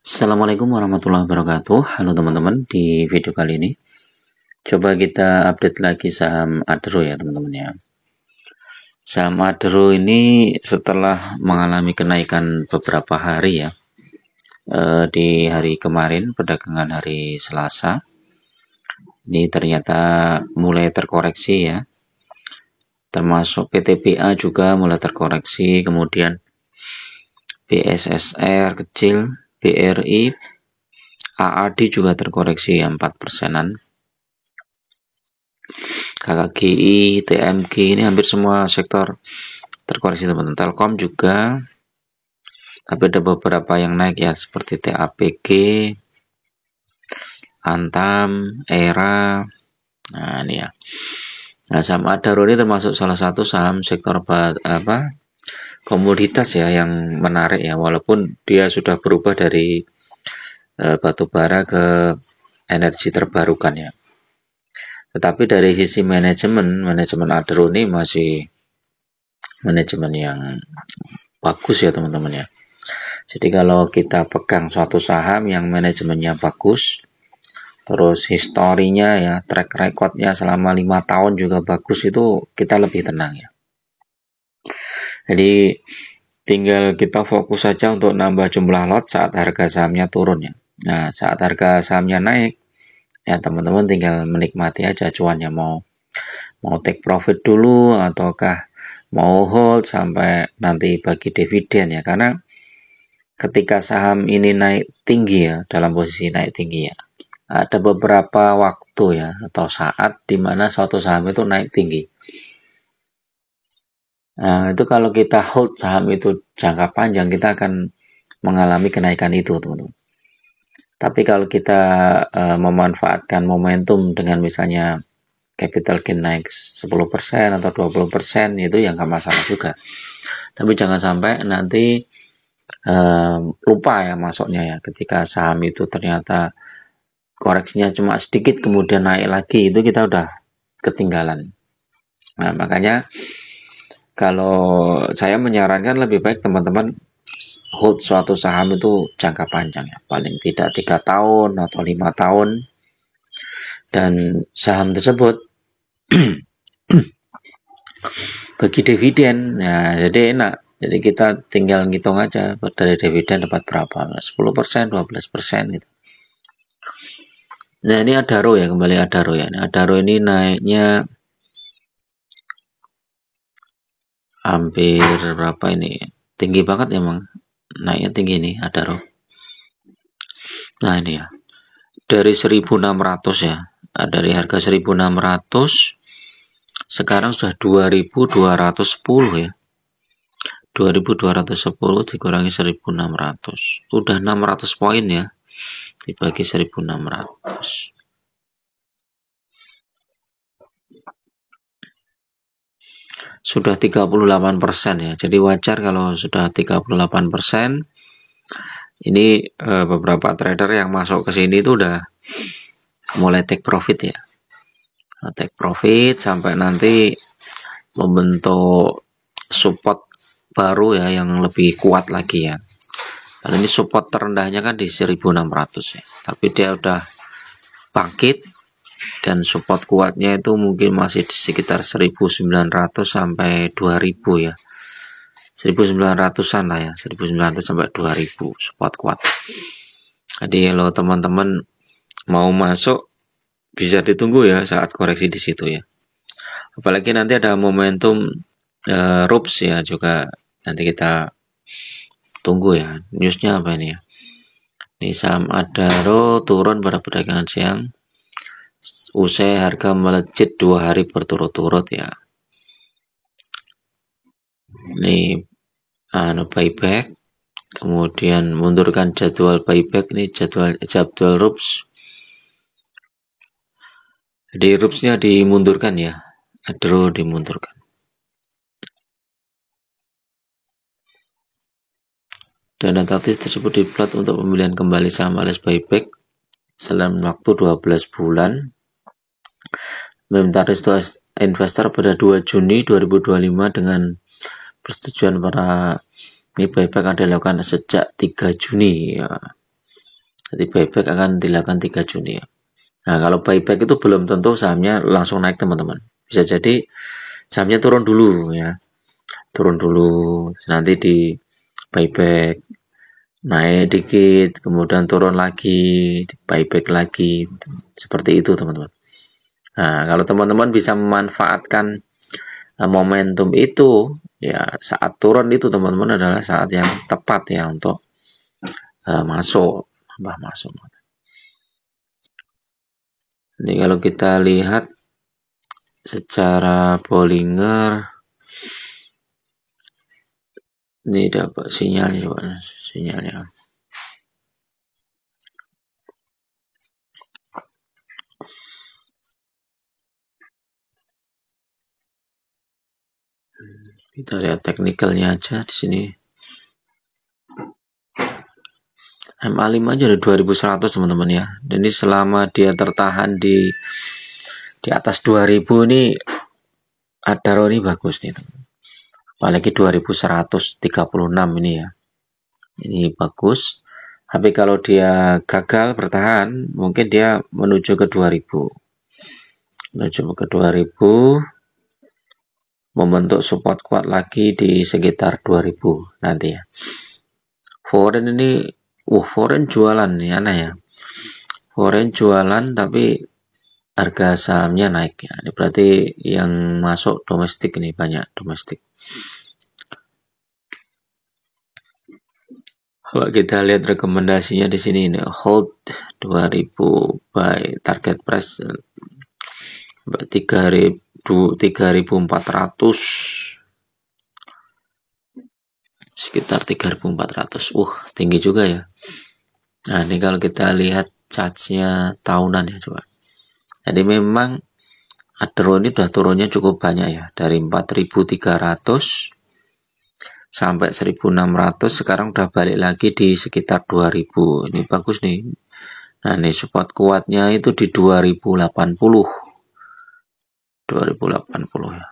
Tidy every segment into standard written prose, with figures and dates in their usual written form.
Assalamualaikum warahmatullahi wabarakatuh. Halo teman-teman, di video kali ini coba kita update lagi saham Adro ya teman-teman ya. Saham Adro ini setelah mengalami kenaikan beberapa hari ya, di hari kemarin perdagangan hari Selasa ini ternyata mulai terkoreksi ya, termasuk PTBA juga mulai terkoreksi, kemudian BSSR kecil, BRI, AAD juga terkoreksi ya 4%-an. KKGI, TMG ini hampir semua sektor terkoreksi teman-teman. Telkom juga, tapi ada beberapa yang naik ya seperti TAPG, Antam, Era. Nah ini ya. Nah, saham Adaro ini termasuk salah satu saham sektor komoditas ya yang menarik ya, walaupun dia sudah berubah dari batu bara ke energi terbarukan ya. Tetapi dari sisi manajemen Adaro ini masih manajemen yang bagus ya teman-teman ya. Jadi kalau kita pegang suatu saham yang manajemennya bagus, terus historinya ya, track recordnya selama 5 tahun juga bagus, itu kita lebih tenang ya. Jadi tinggal kita fokus saja untuk nambah jumlah lot saat harga sahamnya turun ya. Nah, saat harga sahamnya naik ya teman-teman tinggal menikmati aja cuannya, mau take profit dulu ataukah mau hold sampai nanti bagi dividen ya. Karena ketika saham ini naik tinggi ya, dalam posisi naik tinggi ya, ada beberapa waktu ya atau saat di mana suatu saham itu naik tinggi. Nah, itu kalau kita hold saham itu jangka panjang, kita akan mengalami kenaikan itu teman-teman. Tapi kalau kita memanfaatkan momentum dengan misalnya capital gain naik 10% atau 20%, itu yang gak masalah juga. Tapi jangan sampai nanti lupa ya masuknya ya, ketika saham itu ternyata koreksinya cuma sedikit kemudian naik lagi, itu kita udah ketinggalan. Nah, makanya kalau saya menyarankan lebih baik teman-teman hold suatu saham itu jangka panjang ya, paling tidak 3 tahun atau 5 tahun, dan saham tersebut bagi dividen ya, jadi enak. Jadi kita tinggal ngitung aja dari dividen dapat berapa, 10%, 12% gitu. Nah, ini Adaro ya, kembali Adaro ya. Adaro ini naiknya hampir berapa ini? Tinggi banget emang. Naiknya tinggi nih Adaro. Nah, ini ya. Dari 1.600 ya. Nah, dari harga 1.600 sekarang sudah 2.210 ya. 2.210 dikurangi 1.600. Udah 600 poin ya. Dibagi 1.600. Sudah 38% ya. Jadi wajar kalau sudah 38%. Ini beberapa trader yang masuk ke sini itu udah mulai take profit ya. Take profit sampai nanti membentuk support baru ya yang lebih kuat lagi ya. Kalau ini support terendahnya kan di 1.600 ya. Tapi dia udah bangkit dan support kuatnya itu mungkin masih di sekitar 1.900 sampai 2.000 ya. 1.900-an lah ya, 1.900 sampai 2.000 support kuat. Jadi kalau teman-teman mau masuk bisa ditunggu ya saat koreksi di situ ya. Apalagi nanti ada momentum RUPS ya juga, nanti kita tunggu ya. Newsnya apa ini ya? Ini saham Adaro turun pada perdagangan siang usai harga melejit 2 hari berturut-turut ya. Ini buyback, kemudian mundurkan jadwal buyback, ini jadwal RUPS. Jadi RUPS-nya dimundurkan ya, Adaro dimundurkan. Dana taktis tersebut diplat untuk pemilihan kembali saham alias buyback selama waktu 12 bulan. Meminta restu investor pada 2 Juni 2025 dengan persetujuan para ini buyback akan dilakukan sejak 3 Juni ya. Jadi buyback akan dilakukan 3 Juni ya. Nah, kalau buyback itu belum tentu sahamnya langsung naik teman-teman. Bisa jadi sahamnya turun dulu ya. Turun dulu, nanti di buyback, naik dikit, kemudian turun lagi, buyback lagi. Seperti itu teman-teman. Nah, kalau teman-teman bisa memanfaatkan momentum itu, ya saat turun itu teman-teman adalah saat yang tepat ya untuk masuk. Ini kalau kita lihat secara Bollinger, ini dapat sinyalnya, coba sinyalnya. Kita lihat teknikalnya aja di sini. MA5 aja ada 2100 teman-teman ya. Dan ini selama dia tertahan di atas 2000 ini Adaro ini bagus nih teman. Apalagi 2136 ini ya. Ini bagus. Tapi kalau dia gagal bertahan, mungkin dia menuju ke 2000. Menuju ke 2000, membentuk support kuat lagi di sekitar 2000 nanti ya. Foreign ini, foreign jualan nih aneh ya. Foreign jualan tapi harga sahamnya naik ya. Ini berarti yang masuk domestik ini banyak domestik. Kalau kita lihat rekomendasinya di sini ini hold 2000 buy target price 3400 sekitar 3400. Tinggi juga ya. Nah, ini kalau kita lihat chartnya tahunan ya coba. Jadi memang Adaro ini udah turunnya cukup banyak ya, dari 4300 sampai 1600, sekarang udah balik lagi di sekitar 2000. Ini bagus nih. Nah, ini support kuatnya itu di 2080 ya.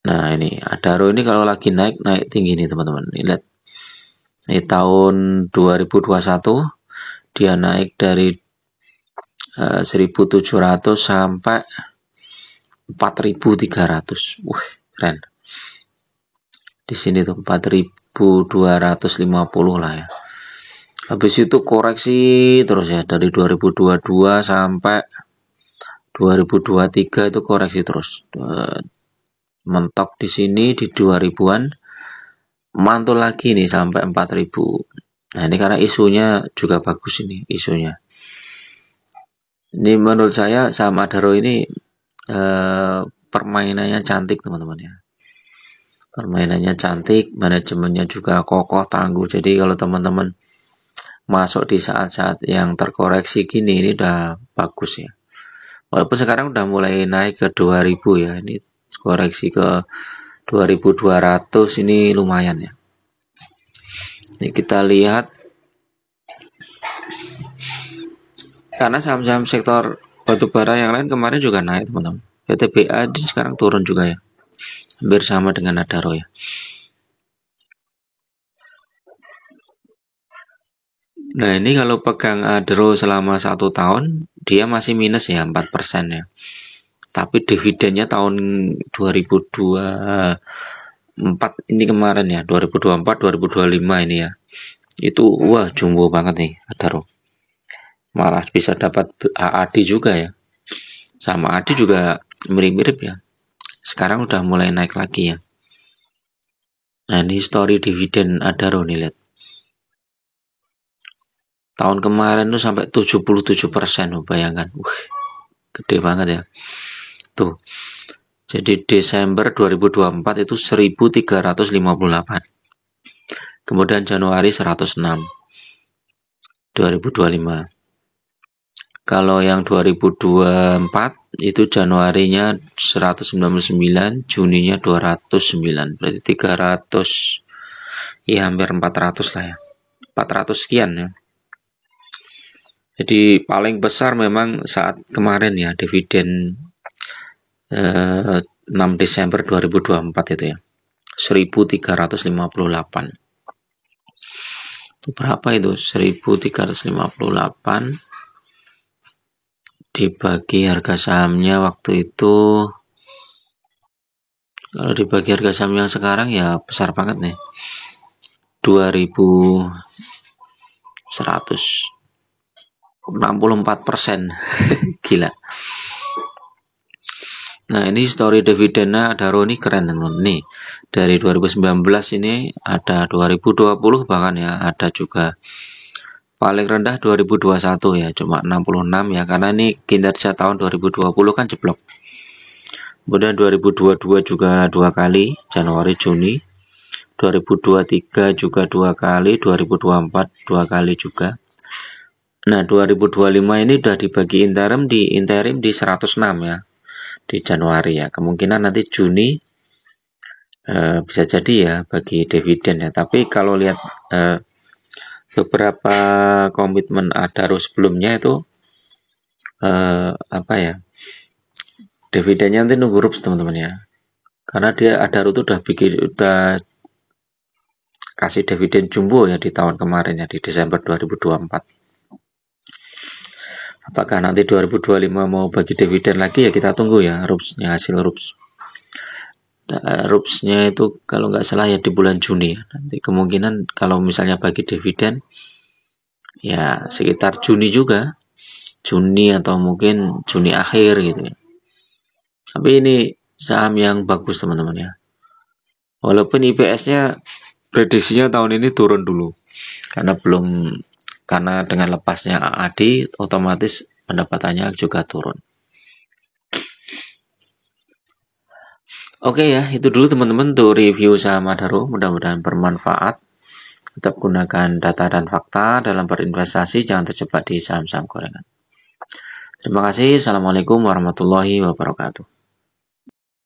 Nah, ini Adaro ini kalau lagi naik tinggi nih teman-teman. Lihat. Ini tahun 2021 dia naik dari 1700 sampai 4300. Keren. Di sini tuh 4250 lah ya. Habis itu koreksi terus ya, dari 2022 sampai 2023 itu koreksi terus. Mentok di sini di 2000-an, mantul lagi nih sampai 4000. Nah, ini karena isunya juga bagus ini isunya. Ini menurut saya saham Adaro ini permainannya cantik teman-teman ya. Permainannya cantik, manajemennya juga kokoh tangguh. Jadi kalau teman-teman masuk di saat-saat yang terkoreksi gini, ini udah bagus ya. Walaupun sekarang udah mulai naik ke 2000 ya. Ini koreksi ke 2200 ini lumayan ya. Ini kita lihat, karena saham-saham sektor batubara yang lain kemarin juga naik teman-teman. PTBA ini sekarang turun juga ya, hampir sama dengan Adaro ya. Nah, ini kalau pegang Adaro selama 1 tahun, dia masih minus ya, 4% ya. Tapi dividennya tahun 2024 ini kemarin ya, 2024, 2025 ini ya. Itu jumbo banget nih Adaro. Malah bisa dapat AAD juga ya. Sama AD juga mirip-mirip ya. Sekarang udah mulai naik lagi ya. Nah, ini histori dividen Adaro nih, lihat. Tahun kemarin tuh sampai 77%, bayangkan. Gede banget ya. Tuh. Jadi Desember 2024 itu 1358. Kemudian Januari 106. 2025. Kalau yang 2024 itu Januarinya 199, Juninya 209. Berarti 300, ya hampir 400 lah ya. 400 sekian ya. Jadi paling besar memang saat kemarin ya, dividen 6 Desember 2024 itu ya, 1358. Itu berapa itu? 1358 dibagi harga sahamnya waktu itu, kalau dibagi harga saham yang sekarang ya besar banget nih, 2164%. Gila. Nah, ini histori dividennya Adaro ini keren teman-teman. Nih, dari 2019 ini ada 2020 bahkan ya, ada juga paling rendah 2021 ya, cuma 66 ya, karena ini kinerja tahun 2020 kan jeblok. Kemudian 2022 juga 2 kali, Januari Juni. 2023 juga 2 kali, 2024 2 kali juga. Nah, 2025 ini udah dibagi interim di 106 ya, di Januari ya. Kemungkinan nanti Juni bisa jadi ya bagi dividen ya. Tapi kalau lihat beberapa komitmen Adaro sebelumnya itu apa ya, dividennya nanti nunggu rups teman-teman ya, karena dia Adaro itu udah kasih dividen jumbo ya di tahun kemarin ya, di Desember 2024. Apakah nanti 2025 mau bagi dividen lagi ya, kita tunggu ya rupsnya, hasil rups. Rupsnya itu kalau nggak salah ya di bulan Juni. Nanti kemungkinan kalau misalnya bagi dividen ya sekitar Juni juga, Juni atau mungkin Juni akhir gitu ya. Tapi ini saham yang bagus teman-teman ya. Walaupun IPS-nya prediksinya tahun ini turun dulu, karena dengan lepasnya AAD otomatis pendapatannya juga turun. Oke ya, itu dulu teman-teman untuk review saham Adaro, mudah-mudahan bermanfaat. Tetap gunakan data dan fakta dalam berinvestasi, jangan terjebak di saham-saham gorengan. Terima kasih. Assalamualaikum warahmatullahi wabarakatuh.